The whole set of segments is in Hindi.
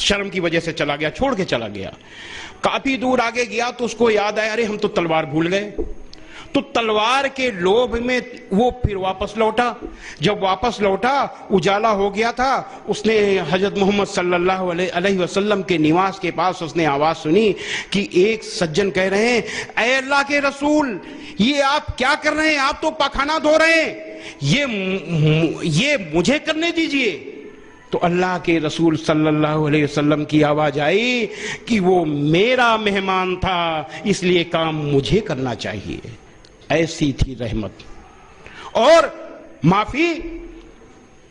शर्म की वजह से चला गया, छोड़ के चला गया। काफी दूर आगे गया तो उसको याद आया, अरे हम तो तलवार भूल गए। तो तलवार के लोभ में वो फिर वापस लौटा। जब वापस लौटा, उजाला हो गया था, उसने हजरत मोहम्मद सल्लल्लाहु अलैहि वसल्लम के निवास के पास उसने आवाज सुनी कि एक सज्जन कह रहे हैं, ऐ अल्लाह के रसूल, ये आप क्या कर रहे हैं? आप तो पाखाना धो रहे हैं, ये मुझे करने दीजिए। तो अल्लाह के रसूल सल्लल्लाहु अलैहि वसल्लम की आवाज आई कि वो मेरा मेहमान था, इसलिए काम मुझे करना चाहिए। ऐसी थी रहमत। और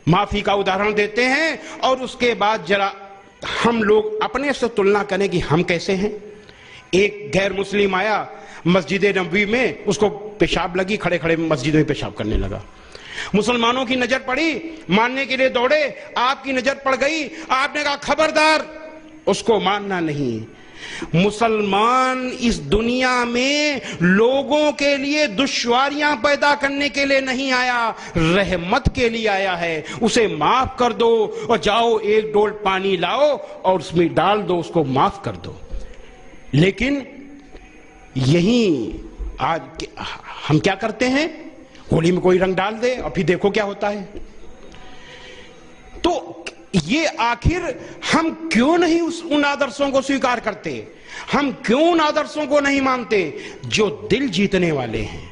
माफी का उदाहरण देते हैं, और उसके बाद जरा हम लोग अपने से तुलना करें कि हम कैसे हैं। एक गैर मुस्लिम आया मस्जिद नबवी में, उसको पेशाब लगी, खड़े खड़े मस्जिद में पेशाब करने लगा। मुसलमानों की नजर पड़ी, मानने के लिए दौड़े, आपकी नजर पड़ गई, आपने कहा खबरदार, उसको मानना नहीं। मुसलमान इस दुनिया में लोगों के लिए दुश्वारियां पैदा करने के लिए नहीं आया, रहमत के लिए आया है। उसे माफ कर दो और जाओ एक डोल पानी लाओ और उसमें डाल दो, उसको माफ कर दो। लेकिन यही आज हम क्या करते हैं, होली में कोई रंग डाल दे और फिर देखो क्या होता है। तो ये आखिर हम क्यों नहीं उन आदर्शों को स्वीकार करते? हम क्यों उन आदर्शों को नहीं मानते जो दिल जीतने वाले हैं?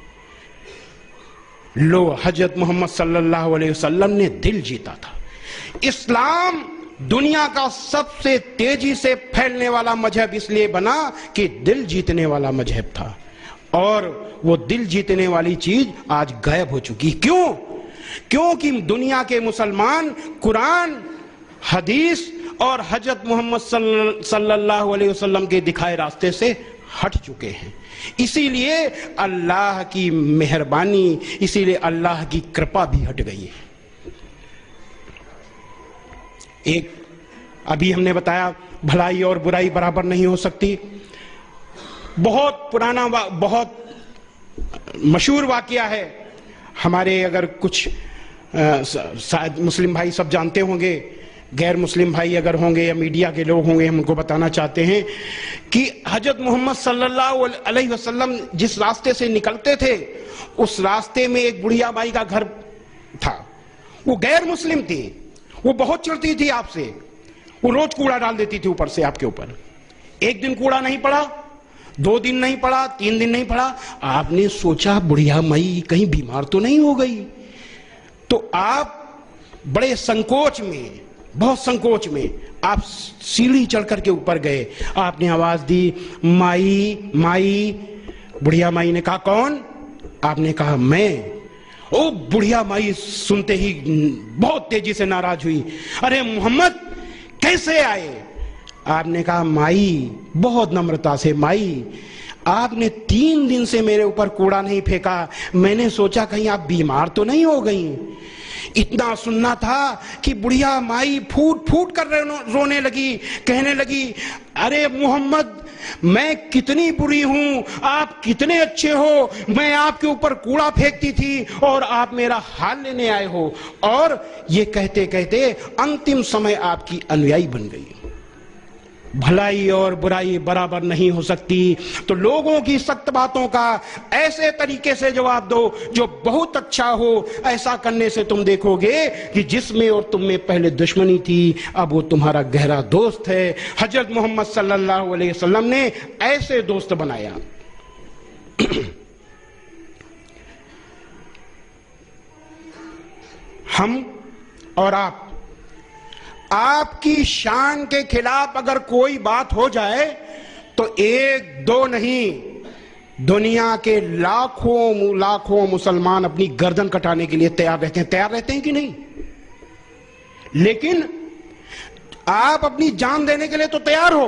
लो, हजरत मोहम्मद सल्लल्लाहु अलैहि वसल्लम ने दिल जीता था। इस्लाम दुनिया का सबसे तेजी से फैलने वाला मजहब इसलिए बना कि दिल जीतने वाला मजहब था, और वो दिल जीतने वाली चीज आज गायब हो चुकी। क्यों? क्योंकि दुनिया के मुसलमान कुरान, हदीस और हजरत मोहम्मद सल्लल्लाहु अलैहि वसल्लम के दिखाए रास्ते से हट चुके हैं। इसीलिए अल्लाह की मेहरबानी, इसीलिए अल्लाह की कृपा भी हट गई है। एक अभी हमने बताया, भलाई और बुराई बराबर नहीं हो सकती। बहुत पुराना, बहुत मशहूर वाकया है हमारे, अगर कुछ शायद मुस्लिम भाई सब जानते होंगे, गैर मुस्लिम भाई अगर होंगे या मीडिया के लोग होंगे, हम उनको बताना चाहते हैं कि हजरत मोहम्मद सल्लल्लाहु अलैहि वसल्लम जिस रास्ते से निकलते थे, उस रास्ते में एक बुढ़िया माई का घर था। वो गैर मुस्लिम थी, वो बहुत चिढ़ती थी आपसे, वो रोज कूड़ा डाल देती थी ऊपर से आपके ऊपर। एक दिन कूड़ा नहीं पड़ा, 2 दिन नहीं पड़ा, 3 दिन नहीं पड़ा। आपने सोचा बुढ़िया माई कहीं बीमार तो नहीं हो गई, तो आप बड़े संकोच में, बहुत संकोच में आप सीढ़ी चढ़ करके ऊपर गए। आपने आवाज दी, माई माई। बुढ़िया माई ने कहा, कौन? आपने कहा, मैं। ओ बुढ़िया माई सुनते ही बहुत तेजी से नाराज हुई, अरे मोहम्मद कैसे आए? आपने कहा, माई, बहुत नम्रता से, माई आपने 3 दिन से मेरे ऊपर कूड़ा नहीं फेंका, मैंने सोचा कहीं आप बीमार तो नहीं हो गई। इतना सुनना था कि बुढ़िया माई फूट फूट कर रोने लगी, कहने लगी, अरे मोहम्मद, मैं कितनी बुरी हूं, आप कितने अच्छे हो, मैं आपके ऊपर कूड़ा फेंकती थी और आप मेरा हाल लेने आए हो। और ये कहते कहते अंतिम समय आपकी अनुयायी बन गई। भलाई और बुराई बराबर नहीं हो सकती, तो लोगों की सख्त बातों का ऐसे तरीके से जवाब दो जो बहुत अच्छा हो। ऐसा करने से तुम देखोगे कि जिसमें और तुम में पहले दुश्मनी थी, अब वो तुम्हारा गहरा दोस्त है। हजरत मोहम्मद सल्लल्लाहु अलैहि वसल्लम ने ऐसे दोस्त बनाया। हम और आपकी शान के खिलाफ अगर कोई बात हो जाए तो 1-2 नहीं, दुनिया के लाखों मुसलमान अपनी गर्दन कटाने के लिए तैयार रहते हैं। तैयार रहते हैं कि नहीं? लेकिन आप अपनी जान देने के लिए तो तैयार हो,